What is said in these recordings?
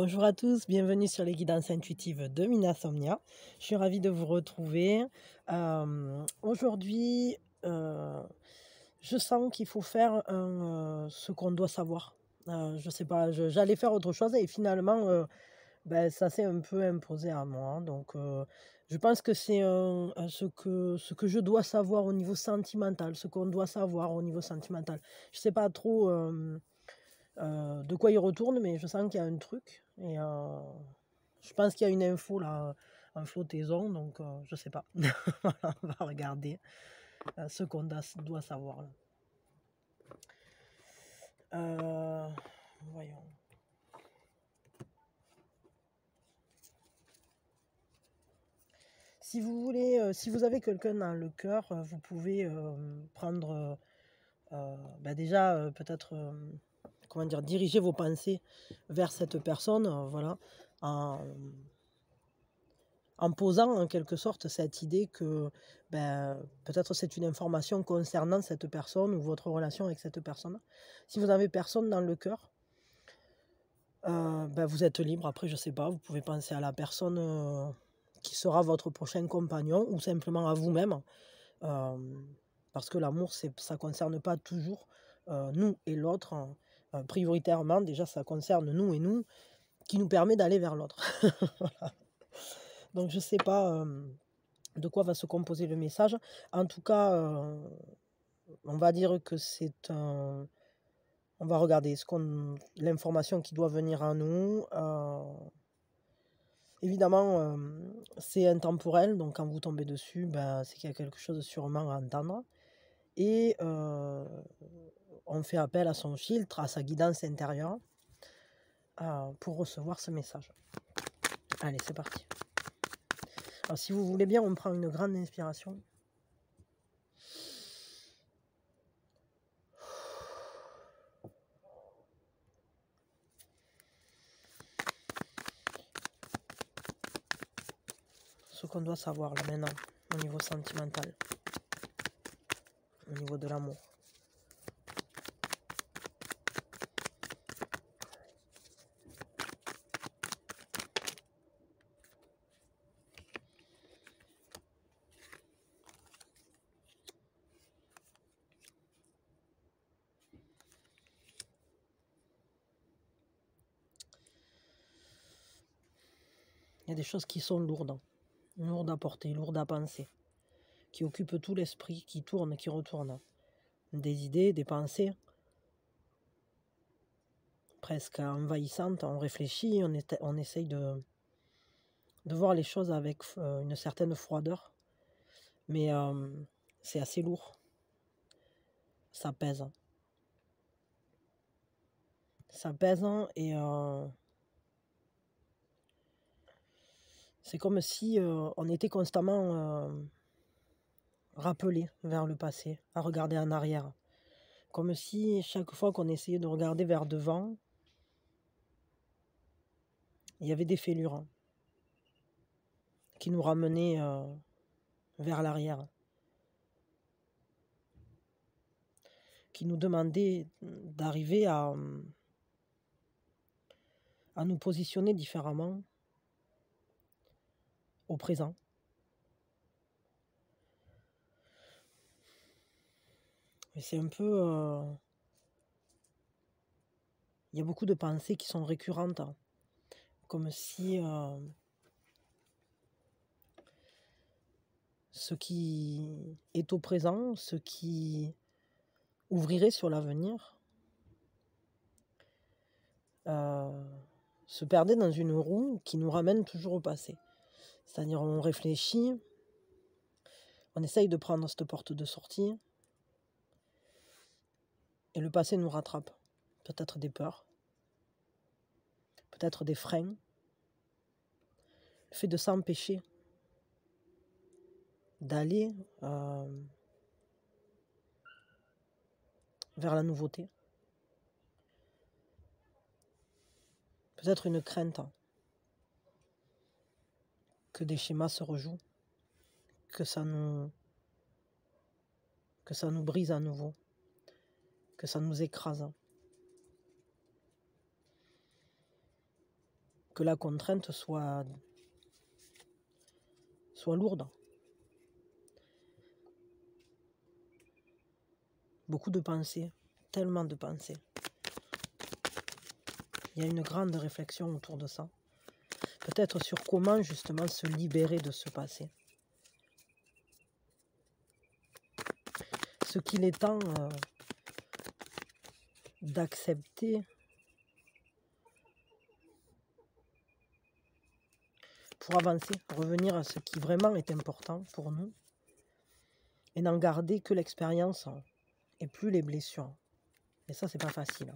Bonjour à tous, bienvenue sur les guidances intuitives de Minasomnia. Je suis ravie de vous retrouver. Aujourd'hui, je sens qu'il faut faire ce qu'on doit savoir. Je sais pas, j'allais faire autre chose et finalement, ça s'est un peu imposé à moi. Donc, je pense que c'est ce que je dois savoir au niveau sentimental, ce qu'on doit savoir au niveau sentimental. Je sais pas trop. De quoi il retourne, mais je sens qu'il y a un truc. Et je pense qu'il y a une info là, en flottaison, donc je sais pas. Voilà, on va regarder ce qu'on doit savoir là. Voyons. Si vous voulez, si vous avez quelqu'un dans le cœur, vous pouvez prendre déjà peut-être comment dire, diriger vos pensées vers cette personne, voilà, en, en posant en quelque sorte cette idée que peut-être c'est une information concernant cette personne ou votre relation avec cette personne. Si vous n'avez personne dans le cœur, vous êtes libre. Après, je sais pas, vous pouvez penser à la personne qui sera votre prochain compagnon ou simplement à vous-même. Parce que l'amour, ça ne concerne pas toujours nous et l'autre. Prioritairement, déjà, ça concerne nous et nous, qui nous permet d'aller vers l'autre. Voilà. Donc, je ne sais pas de quoi va se composer le message. En tout cas, on va dire que c'est un... On va regarder l'information qui doit venir à nous. Évidemment, c'est intemporel, donc quand vous tombez dessus, c'est qu'il y a quelque chose sûrement à entendre. Et on fait appel à son filtre, à sa guidance intérieure, pour recevoir ce message. Allez, c'est parti. Alors, si vous voulez bien, on prend une grande inspiration. Ce qu'on doit savoir là maintenant, au niveau sentimental, au niveau de l'amour. Il y a des choses qui sont lourdes à porter, lourdes à penser, qui occupent tout l'esprit, qui tournent, qui retournent. Des idées, des pensées, presque envahissantes. On réfléchit, on essaye de voir les choses avec une certaine froideur. Mais c'est assez lourd. Ça pèse. Ça pèse et c'est comme si on était constamment rappelé vers le passé, à regarder en arrière. Comme si chaque fois qu'on essayait de regarder vers devant, il y avait des fêlures qui nous ramenaient vers l'arrière, qui nous demandaient d'arriver à nous positionner différemment au présent. Et c'est un peu... il y a beaucoup de pensées qui sont récurrentes, comme si ce qui est au présent, ce qui ouvrirait sur l'avenir, se perdait dans une roue qui nous ramène toujours au passé. C'est-à-dire on réfléchit, on essaye de prendre cette porte de sortie, et le passé nous rattrape. Peut-être des peurs, peut-être des freins, le fait de s'empêcher d'aller vers la nouveauté. Peut-être une crainte que des schémas se rejouent, que ça nous brise à nouveau, que ça nous écrase. que la contrainte soit lourde. Beaucoup de pensées, tellement de pensées. Il y a une grande réflexion autour de ça. Peut-être sur comment justement se libérer de ce passé. Ce qu'il est temps d'accepter pour avancer, revenir à ce qui vraiment est important pour nous et n'en garder que l'expérience et plus les blessures. Et ça, c'est pas facile.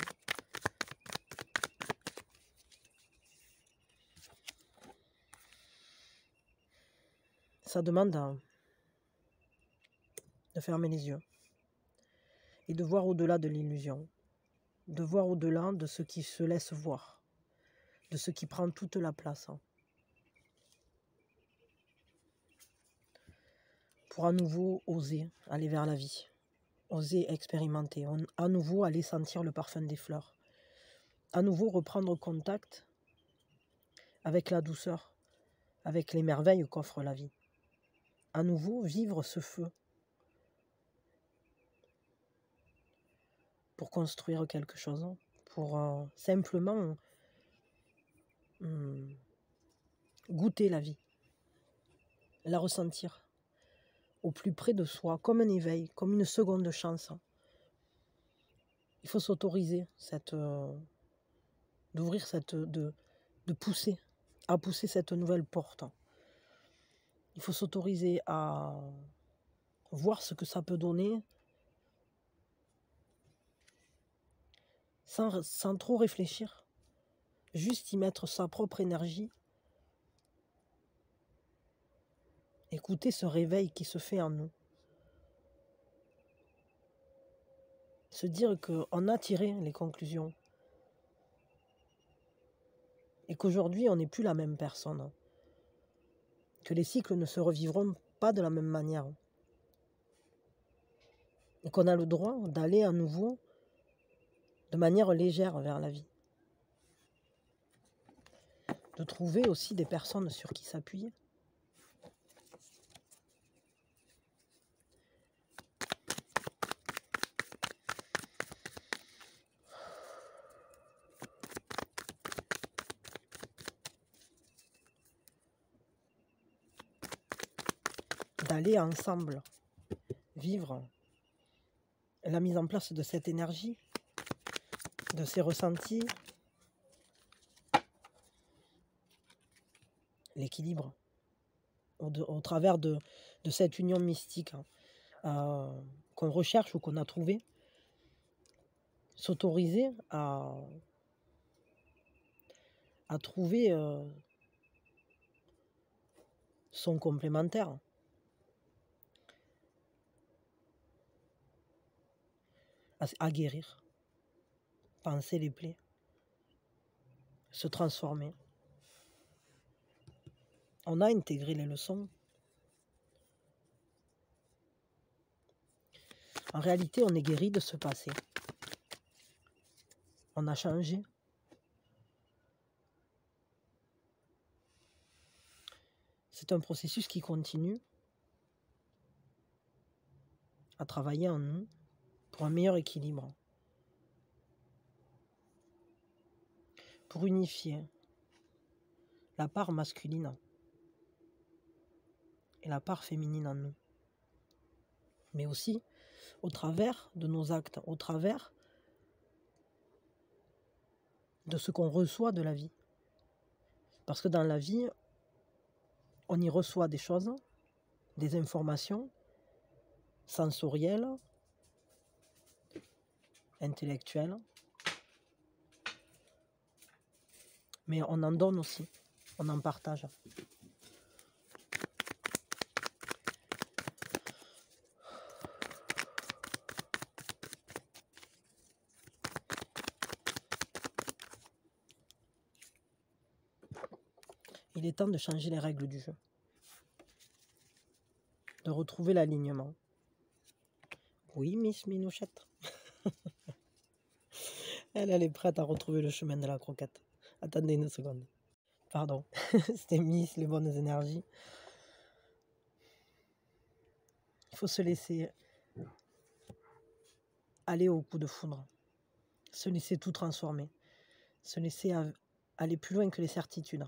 Ça demande de fermer les yeux et de voir au-delà de l'illusion, de voir au-delà de ce qui se laisse voir, de ce qui prend toute la place. Pour à nouveau oser aller vers la vie, oser expérimenter, à nouveau aller sentir le parfum des fleurs, à nouveau reprendre contact avec la douceur, avec les merveilles qu'offre la vie, à nouveau vivre ce feu pour construire quelque chose, pour simplement goûter la vie, la ressentir au plus près de soi, comme un éveil, comme une seconde chance. Il faut s'autoriser d'ouvrir de pousser, à pousser cette nouvelle porte. Il faut s'autoriser à voir ce que ça peut donner sans trop réfléchir. Juste y mettre sa propre énergie. Écouter ce réveil qui se fait en nous. Se dire qu'on a tiré les conclusions. Et qu'aujourd'hui, on n'est plus la même personne. Que les cycles ne se revivront pas de la même manière. Et qu'on a le droit d'aller à nouveau de manière légère vers la vie. De trouver aussi des personnes sur qui s'appuyer. D'aller ensemble vivre la mise en place de cette énergie, de ces ressentis, l'équilibre, au travers de cette union mystique qu'on recherche ou qu'on a trouvé, s'autoriser à trouver son complémentaire. À guérir, panser les plaies, se transformer. On a intégré les leçons. En réalité, on est guéri de ce passé. On a changé. C'est un processus qui continue à travailler en nous pour un meilleur équilibre. Pour unifier la part masculine et la part féminine en nous. Mais aussi au travers de nos actes, au travers de ce qu'on reçoit de la vie. Parce que dans la vie, on y reçoit des choses, des informations sensorielles, intellectuelles, mais on en donne aussi, on en partage. Il est temps de changer les règles du jeu, de retrouver l'alignement. Oui, Miss Minouchette. Elle est prête à retrouver le chemin de la croquette. Attendez une seconde. Pardon, c'était Miss, les bonnes énergies. Il faut se laisser aller au coup de foudre, se laisser tout transformer, se laisser aller plus loin que les certitudes,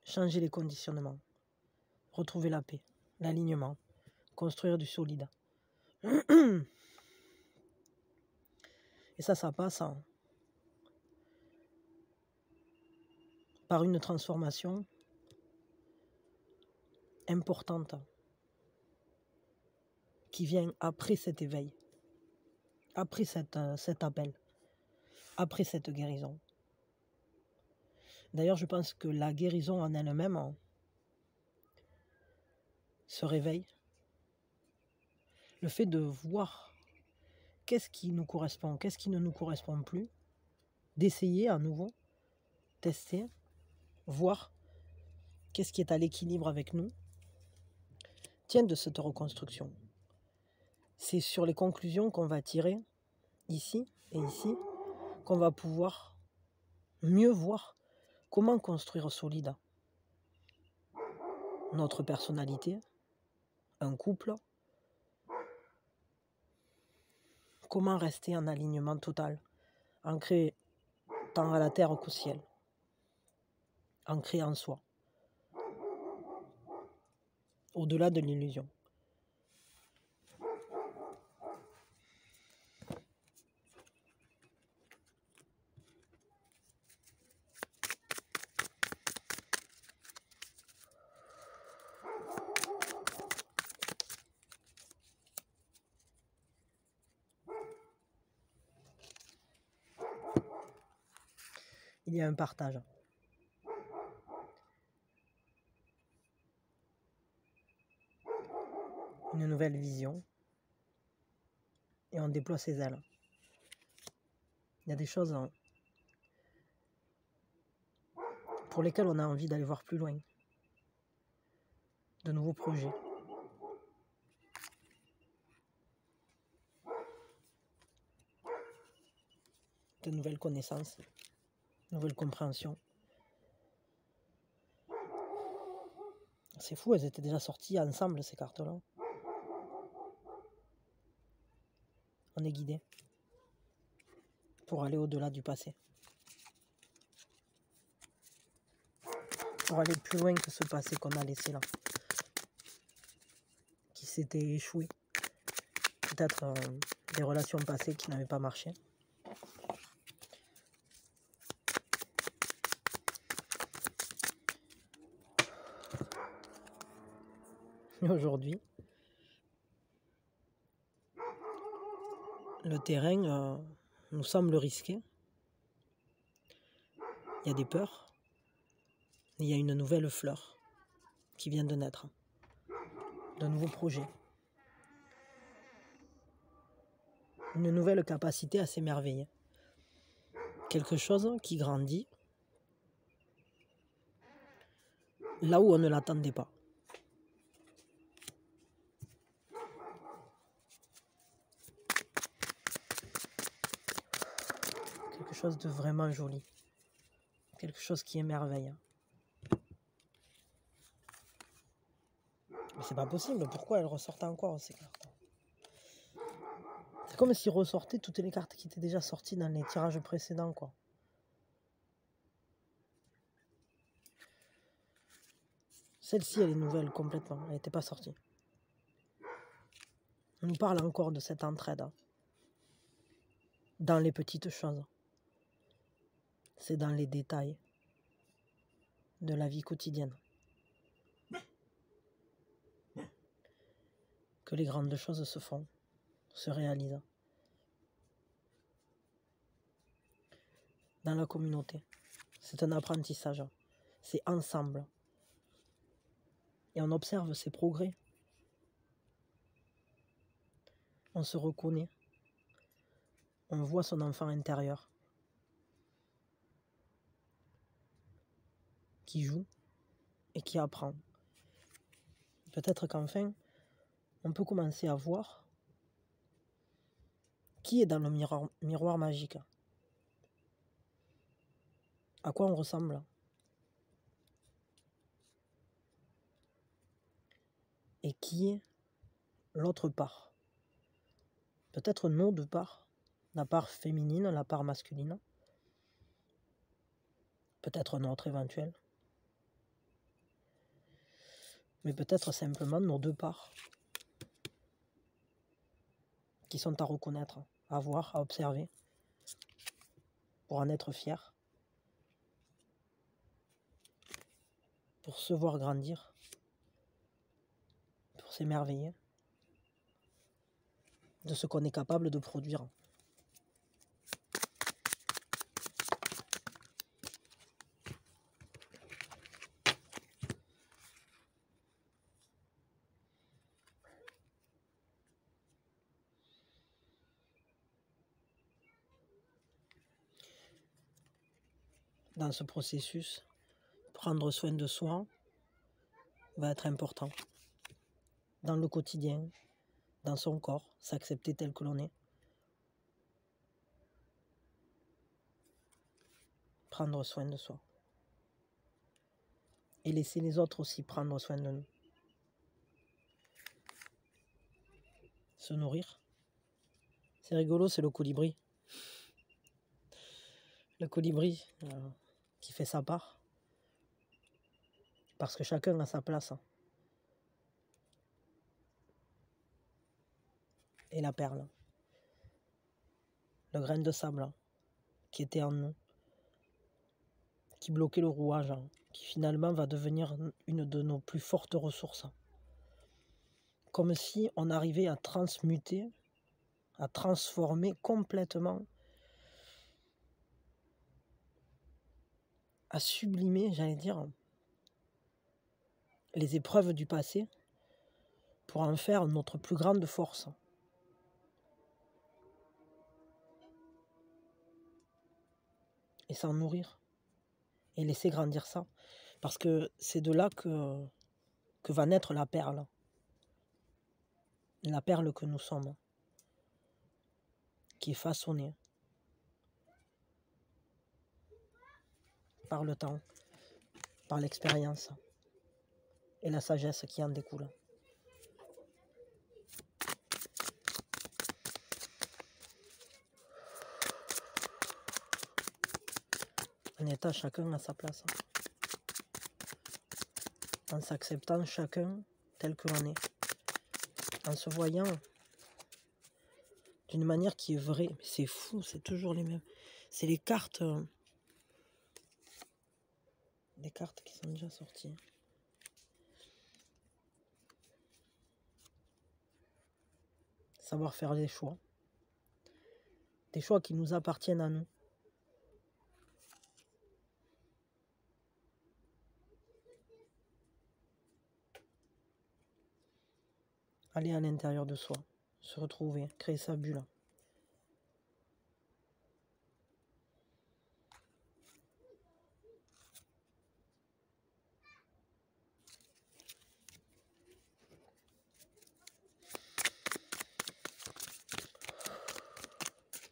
changer les conditionnements, retrouver la paix, l'alignement, construire du solide. Et ça passe par une transformation importante qui vient après cet éveil, après cet appel, après cette guérison. D'ailleurs, je pense que la guérison en elle-même se réveille. Le fait de voir qu'est-ce qui nous correspond, qu'est-ce qui ne nous correspond plus, d'essayer à nouveau, tester, voir qu'est-ce qui est à l'équilibre avec nous, tient de cette reconstruction. C'est sur les conclusions qu'on va tirer ici et ici qu'on va pouvoir mieux voir comment construire solide notre personnalité, un couple, comment rester en alignement total, ancré tant à la terre qu'au ciel, ancré en soi, au-delà de l'illusion. Il y a un partage. Une nouvelle vision. Et on déploie ses ailes. Il y a des choses pour lesquelles on a envie d'aller voir plus loin. De nouveaux projets. De nouvelles connaissances. Nouvelles compréhensions. C'est fou, elles étaient déjà sorties ensemble, ces cartes-là. On est guidé pour aller au-delà du passé. Pour aller plus loin que ce passé qu'on a laissé là. Qui s'était échoué. Peut-être des relations passées qui n'avaient pas marché. Et aujourd'hui, le terrain nous semble risqué. Il y a des peurs. Et il y a une nouvelle fleur qui vient de naître. De nouveaux projets. Une nouvelle capacité à s'émerveiller. Quelque chose qui grandit là où on ne l'attendait pas. Quelque chose de vraiment joli. Quelque chose qui émerveille. Mais c'est pas possible, pourquoi elles ressortent encore ces cartes? C'est comme s'ils ressortaient toutes les cartes qui étaient déjà sorties dans les tirages précédents, quoi. Celle-ci, elle est nouvelle complètement, elle n'était pas sortie. On nous parle encore de cette entraide. Dans les petites choses. C'est dans les détails de la vie quotidienne que les grandes choses se font, se réalisent. Dans la communauté. C'est un apprentissage. C'est ensemble. Et on observe ses progrès. On se reconnaît. On voit son enfant intérieur qui joue et qui apprend. Peut-être qu'enfin, on peut commencer à voir qui est dans le miroir magique. à quoi on ressemble et qui est l'autre part. Peut-être nos deux parts, la part féminine, la part masculine, peut-être notre éventuelle, mais peut-être simplement nos deux parts qui sont à reconnaître, à voir, à observer, pour en être fier, pour se voir grandir, pour s'émerveiller de ce qu'on est capable de produire. Dans ce processus, prendre soin de soi va être important. Dans le quotidien, dans son corps, s'accepter tel que l'on est. Prendre soin de soi. Et laisser les autres aussi prendre soin de nous. Se nourrir. C'est rigolo, c'est le colibri. Le colibri qui fait sa part. Parce que chacun a sa place. Et la perle. Le grain de sable qui était en nous. Qui bloquait le rouage. Qui finalement va devenir une de nos plus fortes ressources. Comme si on arrivait à transmuter, à transformer complètement, à sublimer, j'allais dire, les épreuves du passé pour en faire notre plus grande force. Et s'en nourrir. Et laisser grandir ça. Parce que c'est de là que va naître la perle. La perle que nous sommes. Qui est façonnée par le temps, par l'expérience et la sagesse qui en découle. En étant chacun à sa place. En s'acceptant chacun tel que l'on est. En se voyant d'une manière qui est vraie. Mais c'est fou, c'est toujours les mêmes. C'est les cartes. Des cartes qui sont déjà sorties. Savoir faire des choix. Des choix qui nous appartiennent à nous. Aller à l'intérieur de soi. Se retrouver. Créer sa bulle.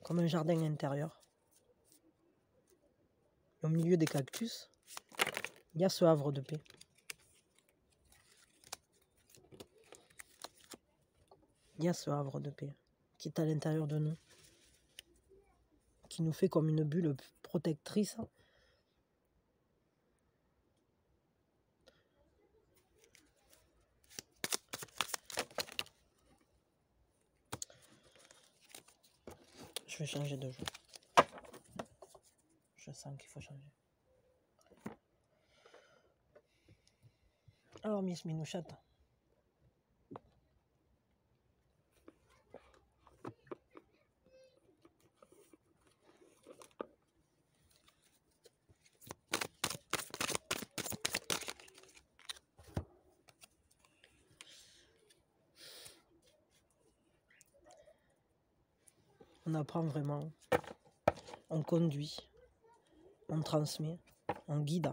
Comme un jardin intérieur. Au milieu des cactus, il y a ce havre de paix. Il y a ce havre de paix qui est à l'intérieur de nous, qui nous fait comme une bulle protectrice. Je vais changer de jeu. Je sens qu'il faut changer. Alors, Miss Minouchette. On apprend vraiment. On conduit. On transmet. On guide.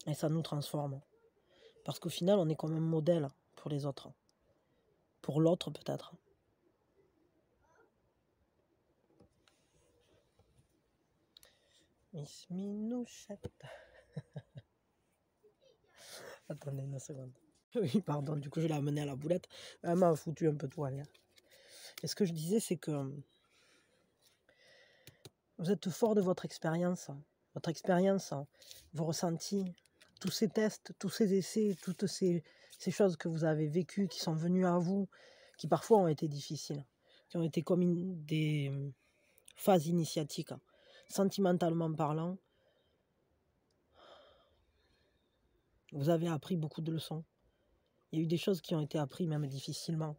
Et ça nous transforme. Parce qu'au final, on est comme un modèle pour les autres. Pour l'autre, peut-être. Miss Minouchette. Attendez une seconde. Oui, pardon, du coup, je l'ai amené à la boulette. Elle m'a foutu un peu de poil. Et ce que je disais, c'est que vous êtes fort de votre expérience, vos ressentis, tous ces tests, tous ces essais, toutes ces choses que vous avez vécues, qui sont venues à vous, qui parfois ont été difficiles, qui ont été comme des phases initiatiques, sentimentalement parlant. Vous avez appris beaucoup de leçons. Il y a eu des choses qui ont été apprises même difficilement,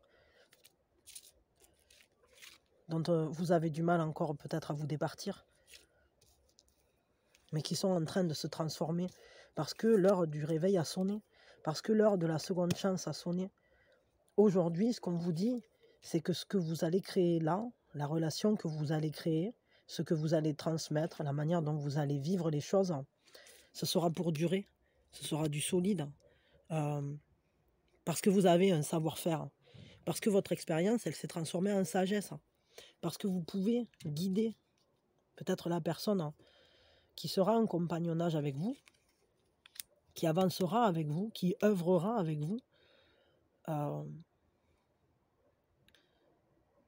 dont vous avez du mal encore peut-être à vous départir, mais qui sont en train de se transformer parce que l'heure du réveil a sonné, parce que l'heure de la seconde chance a sonné. Aujourd'hui, ce qu'on vous dit, c'est que ce que vous allez créer là, la relation que vous allez créer, ce que vous allez transmettre, la manière dont vous allez vivre les choses, ce sera pour durer, ce sera du solide, parce que vous avez un savoir-faire, parce que votre expérience, elle s'est transformée en sagesse, parce que vous pouvez guider peut-être la personne qui sera en compagnonnage avec vous, qui avancera avec vous, qui œuvrera avec vous,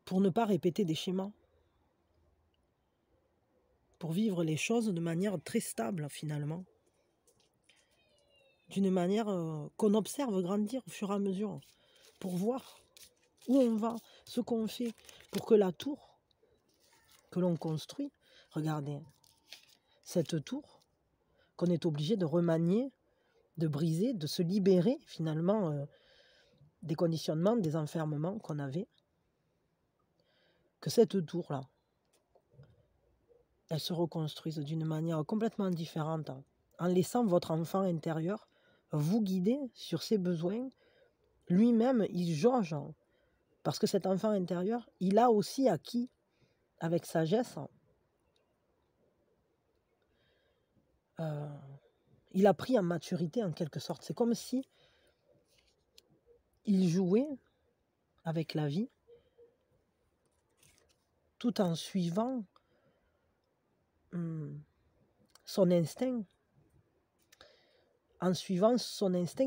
pour ne pas répéter des schémas, pour vivre les choses de manière très stable finalement, d'une manière qu'on observe grandir au fur et à mesure, pour voir où on va, ce qu'on fait, pour que la tour que l'on construit, regardez, cette tour qu'on est obligé de remanier, de briser, de se libérer finalement des conditionnements, des enfermements qu'on avait, que cette tour-là, elle se reconstruise d'une manière complètement différente, en laissant votre enfant intérieur vous guider sur ses besoins. Lui-même, il jauge, parce que cet enfant intérieur, il a aussi acquis, avec sagesse, il a pris en maturité en quelque sorte. C'est comme si il jouait avec la vie, tout en suivant son instinct,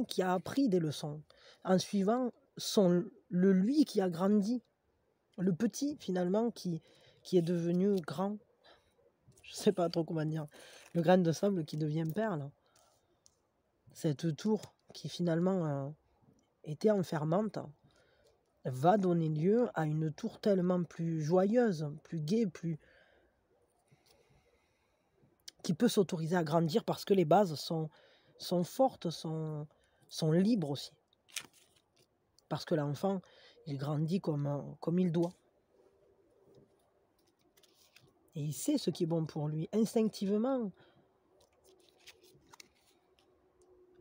qui a appris des leçons, en suivant le lui qui a grandi, le petit finalement qui est devenu grand, je ne sais pas trop comment dire, le grain de sable qui devient perle, cette tour qui finalement était enfermante, va donner lieu à une tour tellement plus joyeuse, plus gaie, qui peut s'autoriser à grandir parce que les bases sont fortes, sont libres aussi. Parce que l'enfant, il grandit comme il doit. Et il sait ce qui est bon pour lui, instinctivement.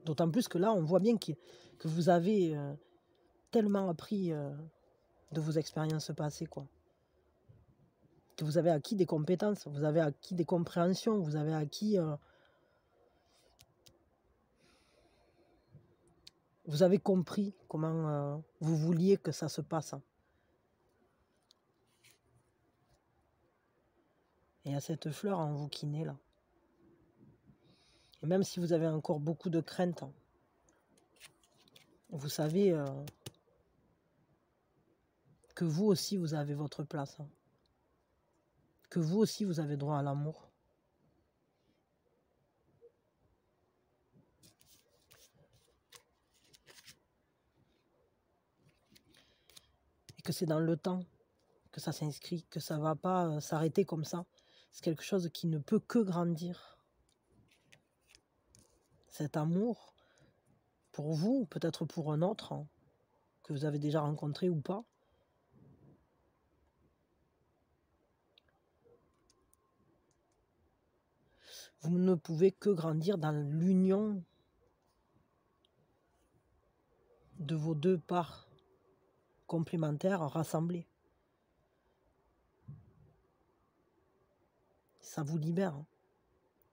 D'autant plus que là, on voit bien que vous avez tellement appris de vos expériences passées, quoi. Que vous avez acquis des compétences, vous avez acquis des compréhensions, vous avez acquis... vous avez compris comment vous vouliez que ça se passe. Et il y a cette fleur en vous qui naît là. Et même si vous avez encore beaucoup de craintes, vous savez que vous aussi vous avez votre place. Que vous aussi vous avez droit à l'amour. Et que c'est dans le temps que ça s'inscrit, que ça ne va pas s'arrêter comme ça. C'est quelque chose qui ne peut que grandir. Cet amour, pour vous, peut-être pour un autre, que vous avez déjà rencontré ou pas, vous ne pouvez que grandir dans l'union de vos deux parts complémentaires rassemblées. Ça vous libère,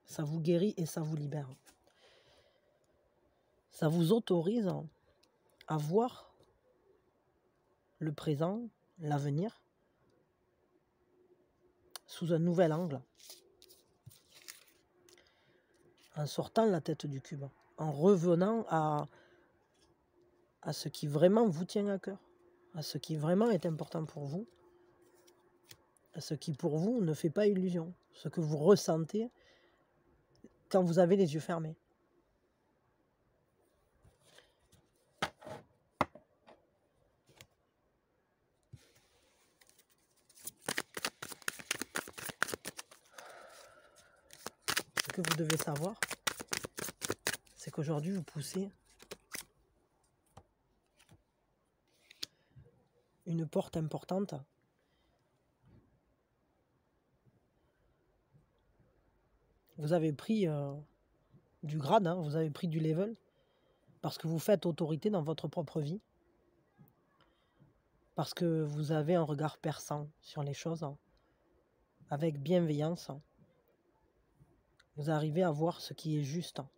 ça vous guérit et ça vous libère. Ça vous autorise à voir le présent, l'avenir, sous un nouvel angle. en sortant la tête du cube, en revenant à ce qui vraiment vous tient à cœur, à ce qui vraiment est important pour vous, à ce qui pour vous ne fait pas illusion, ce que vous ressentez quand vous avez les yeux fermés. Ce que vous devez savoir, c'est qu'aujourd'hui vous poussez une porte importante vous avez pris du grade, hein, vous avez pris du level, parce que vous faites autorité dans votre propre vie, parce que vous avez un regard perçant sur les choses, hein, avec bienveillance. Vous arrivez à voir ce qui est juste, hein,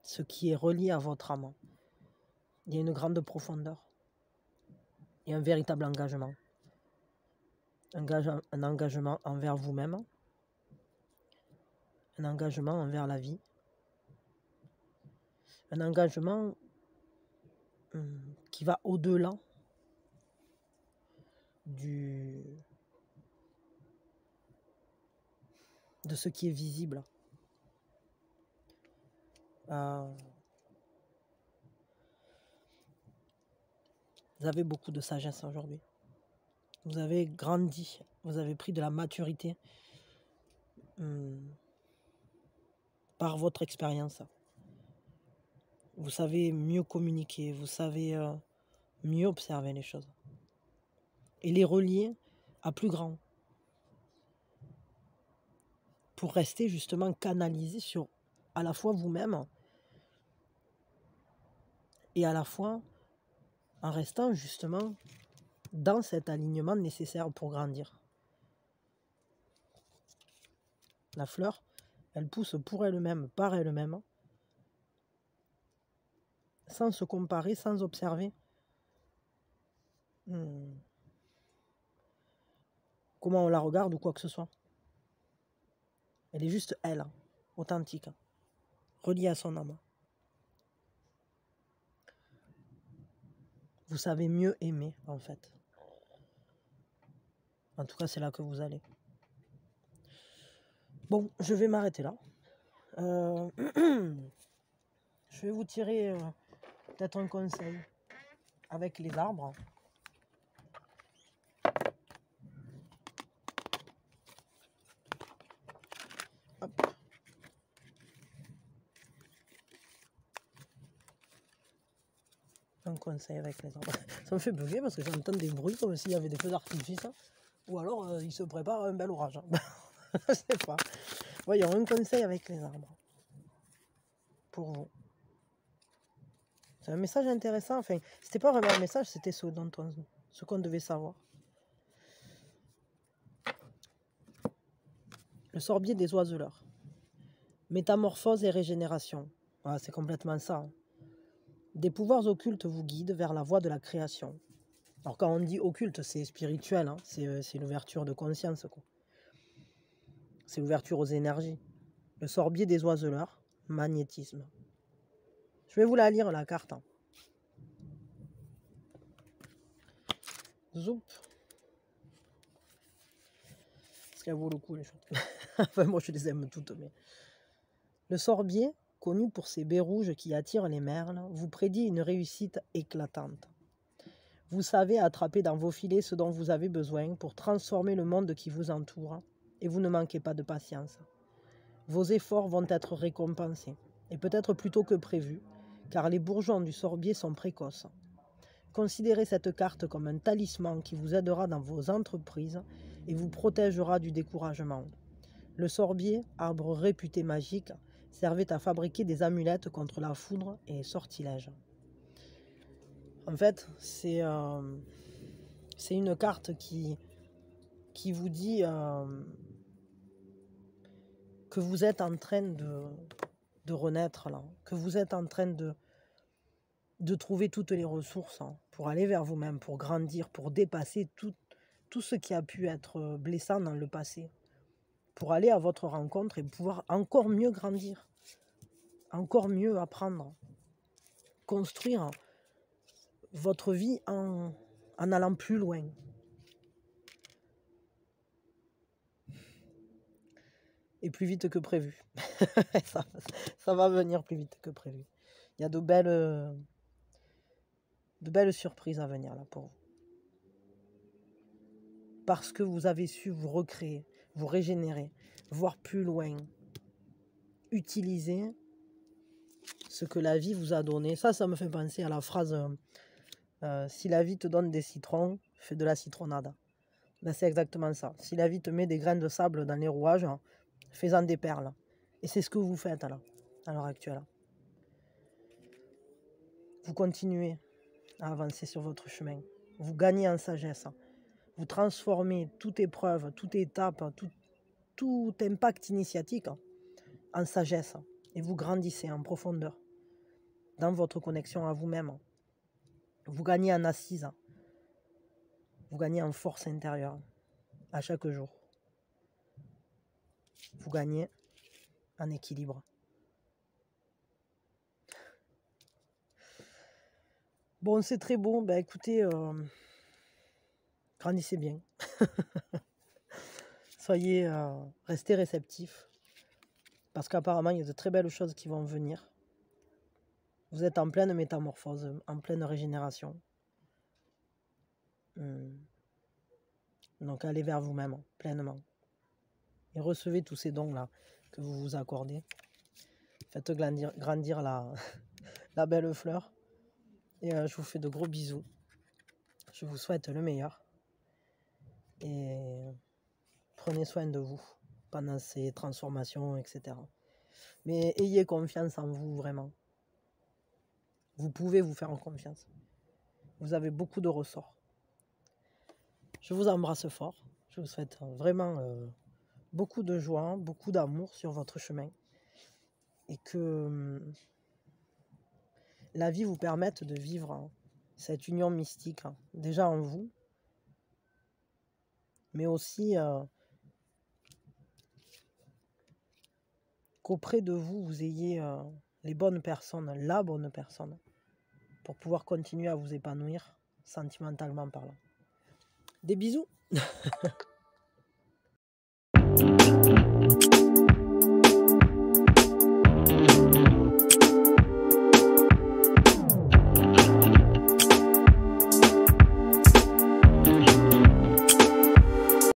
ce qui est relié à votre âme. Il y a une grande profondeur et un véritable engagement. Un engagement envers vous-même, un engagement envers la vie, un engagement qui va au-delà de ce qui est visible. Vous avez beaucoup de sagesse aujourd'hui. Vous avez grandi, vous avez pris de la maturité par votre expérience. Vous savez mieux communiquer, vous savez mieux observer les choses. Et les relier à plus grand. Pour rester justement canalisé sur à la fois vous-même et à la fois en restant justement dans cet alignement nécessaire pour grandir. La fleur, elle pousse pour elle-même, par elle-même, sans se comparer, sans observer comment on la regarde ou quoi que ce soit. Elle est juste elle, authentique, reliée à son âme. Vous savez mieux aimer, en fait. En tout cas, c'est là que vous allez. Bon, je vais m'arrêter là. Je vais vous tirer peut-être un conseil avec les arbres. Hop. Un conseil avec les arbres. Ça me fait bugger parce que j'entends des bruits comme s'il y avait des feux d'artifice. Ou alors il se prépare un bel orage. Je sais pas. Voyons, un conseil avec les arbres. Pour vous. C'est un message intéressant. Enfin, c'était pas vraiment un message, c'était ce qu'on devait savoir. Le sorbier des oiseleurs. Métamorphose et régénération. Ah, c'est complètement ça. Des pouvoirs occultes vous guident vers la voie de la création. Alors quand on dit occulte, c'est spirituel, hein, c'est l'ouverture de conscience, quoi. C'est l'ouverture aux énergies. Le sorbier des oiseleurs, magnétisme. Je vais vous la lire, la carte. Hein. Zoup. Parce qu'elle vaut le coup, les choses. Enfin, moi, je les aime toutes, mais... Le sorbier, connu pour ses baies rouges qui attirent les merles, vous prédit une réussite éclatante. Vous savez attraper dans vos filets ce dont vous avez besoin pour transformer le monde qui vous entoure, et vous ne manquez pas de patience. Vos efforts vont être récompensés, et peut-être plus tôt que prévu, car les bourgeons du sorbier sont précoces. Considérez cette carte comme un talisman qui vous aidera dans vos entreprises et vous protégera du découragement. Le sorbier, arbre réputé magique, servait à fabriquer des amulettes contre la foudre et les sortilèges. En fait, c'est une carte qui vous dit que vous êtes en train de renaître, là, que vous êtes en train de trouver toutes les ressources pour aller vers vous-même, pour grandir, pour dépasser tout ce qui a pu être blessant dans le passé, pour aller à votre rencontre et pouvoir encore mieux grandir, encore mieux apprendre, construire votre vie en allant plus loin. Et plus vite que prévu. ça va venir plus vite que prévu. Il y a de belles surprises à venir là pour vous. Parce que vous avez su vous recréer, vous régénérer, voir plus loin, utiliser ce que la vie vous a donné. Ça me fait penser à la phrase si la vie te donne des citrons, fais de la citronnade. Ben, c'est exactement ça. Si la vie te met des graines de sable dans les rouages, fais-en des perles. Et c'est ce que vous faites là, à l'heure actuelle. Vous continuez à avancer sur votre chemin. Vous gagnez en sagesse. Vous transformez toute épreuve, toute étape, tout impact initiatique en sagesse. Et vous grandissez en profondeur dans votre connexion à vous-même. Vous gagnez en assise. Vous gagnez en force intérieure à chaque jour. Vous gagnez en équilibre. Bon, c'est très bon. Ben, écoutez, grandissez bien. Soyez, restez réceptifs. Parce qu'apparemment, il y a de très belles choses qui vont venir. Vous êtes en pleine métamorphose, en pleine régénération. Donc allez vers vous-même, pleinement. Et recevez tous ces dons-là que vous vous accordez. Faites grandir la belle fleur. Et je vous fais de gros bisous. Je vous souhaite le meilleur. Et prenez soin de vous pendant ces transformations, etc. Mais ayez confiance en vous, vraiment. Vous pouvez vous faire confiance. Vous avez beaucoup de ressorts. Je vous embrasse fort. Je vous souhaite vraiment beaucoup de joie, beaucoup d'amour sur votre chemin. Et que la vie vous permette de vivre cette union mystique, déjà en vous, mais aussi qu'auprès de vous, vous ayez les bonnes personnes, la bonne personne, pour pouvoir continuer à vous épanouir sentimentalement parlant. Des bisous.